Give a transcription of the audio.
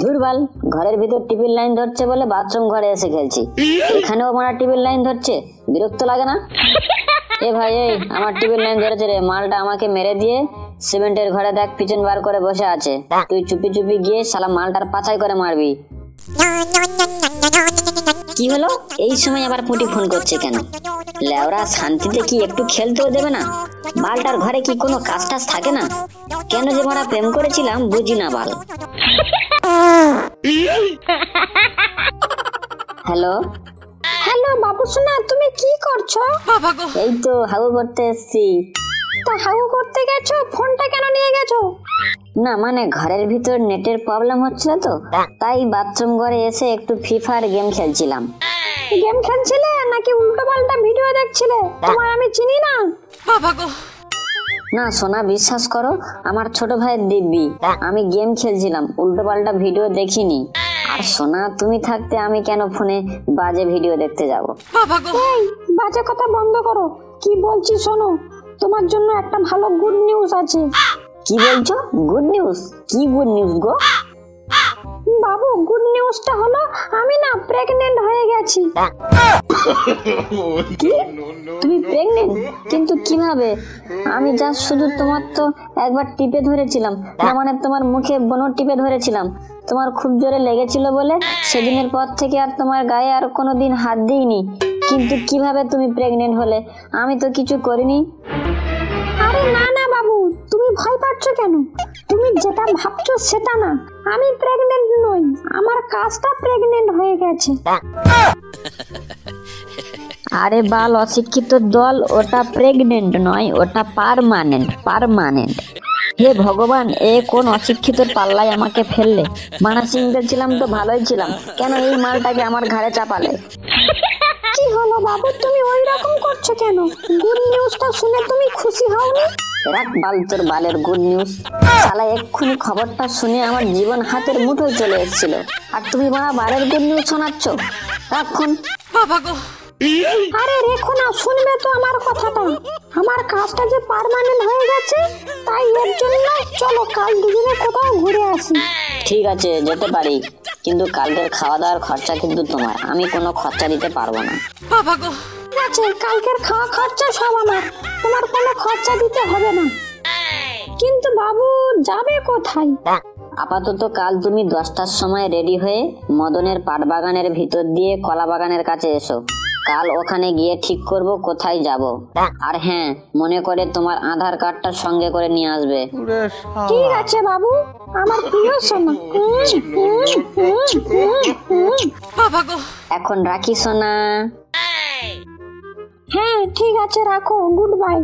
ধুরবাল, ঘরের ভিতর টিভির লাইন ধরছে বলে বাথরুম ঘরে এসে খেলছি। এখানেও আমার টিভির লাইন ধরছে, বিরক্ত লাগে না? এ ভাই, এই আমার টিভির লাইন ধরেছে রে। মালটা আমাকে মেরে দিয়ে সিমেন্টের ঘরে দেখ পিছন বার করে বসে আছে। তুই চুপি চুপি গিয়ে শালা মালটার পাছাই করে মারবি। কি হলো? এই সময় আবার পুটি ফোন করছে কেন? লেওরা শান্তিতে কি একটু খেলতেও দেবে না? বালটার ঘরে কি কোনো কাজ টাজ থাকে না? কেন যে আমরা প্রেম করেছিলাম বুঝি না বাল। হ্যালো হ্যালো বাবু সোনা, তুমি কি করছো? এই তো হাগু করতে এসছি। তা হাগু করতে গেছো, ফোনটা কেন নিয়ে গেছো? না মানে ঘরের ভিতর নেটের প্রবলেম হচ্ছিল তো, তাই বাথরুম ঘরে এসে একটু ফ্রি ফায়ার গেম খেলছিলাম। গেম খেলছিলে নাকি উল্টো পাল্টা ভিডিও দেখছিলে? তোমায় আমি চিনি না। না সোনা, বিশ্বাস করো, আমার ছোট ভাইয়ের দিব্যি। আমি গেম খেলছিলাম, উল্টো পাল্টা ভিডিও দেখিনি। আর সোনা, তুমি থাকতে আমি কেন ফোনে বাজে ভিডিও দেখতে যাব? এই বাজে কথা বন্ধ করো। কি বলছি শোনো, তোমার জন্য একটা ভালো গুড নিউজ আছে। কি বলছো? Good news? কি গুড নিউজ গো? বাবু, গুড নিউজটা হলো আমি না প্রেগনেন্ট হয়ে গেছি। কি? তুমি প্রেগনেন্ট? কিন্তু কিভাবে? আমি যা শুধু তোমার তো একবার টিপে ধরেছিলাম, না মানে তোমার মুখে বনো টিপে ধরেছিলাম। তোমার খুব জোরে লেগেছিল বলে সেদিনের পর থেকে আর তোমার গায়ে আর কোনোদিন হাত দিইনি। কিন্তু কিভাবে তুমি প্রেগনেন্ট হলে? আমি তো কিছু করিনি। আরে না না বাবু, তুমি ভয় পাচ্ছ কেন? তুমি যেটা ভাবছো সেটা না। আমি প্রেগনেন্ট নই, আমার কাজটা প্রেগনেন্ট হয়ে গেছে। আরে বাল অশিক্ষিত দল, ওটা প্রেগনেন্ট নয়, ওটা পার্মানেন্ট। হে ভগবান, এ কোন অশিক্ষিত পাল্লায় আমাকে ফেললে? মানা সিংদের ছিলাম তো ভালোই ছিলাম, কেন এই মালটাকে আমার ঘাড়ে চাপালে? কি হলো বাবু, তুমি ওই রকম করছো কেন? গুড নিউজটা শুনে তুমি খুশি হওনি? রাখ বাল তোর বালের গুড নিউজ। শালা এক্ষুনি খবরটা শুনে আমার জীবন হাতের মুঠোয় চলে এসেছিল, আর তুমি মারা বালের গুড নিউজ শোনাচ্ছ। রাখুন। আরে রেখো না, শুনবে তো আমার কথাটা। আমার কাজটা যে পার্মানেন্ট হয়ে গেছে, তাই এর জন্য চলো কাল দুজনে কোথাও ঘুরে আসি। ঠিক আছে, যেতে পারি, কিন্তু কালকের খাওয়া দাওয়ার খরচা কিন্তু তোমার, আমি কোনো খরচা দিতে পারবো না। ঠিক আছে, কালকের খাওয়া খরচা সব আমার, তোমার কোনো খরচা দিতে হবে না। কিন্তু বাবু, যাবে কোথায়? আপাতত কাল তুমি 10টার সময় রেডি হয়ে মদনের পাট বাগানের ভিতর দিয়ে কলা বাগানের কাছে এসো। কাল ওখানে গিয়ে ঠিক করব কোথায় যাব। আর হ্যাঁ, মনে করে তোমার আধার কার্ডটা সঙ্গে করে নিয়ে আসবে। ঠিক আছে বাবু, আমার প্রিয় সোনা। এখন রাখি সোনা। হ্যাঁ ঠিক আছে, রাখো, গুড বাই।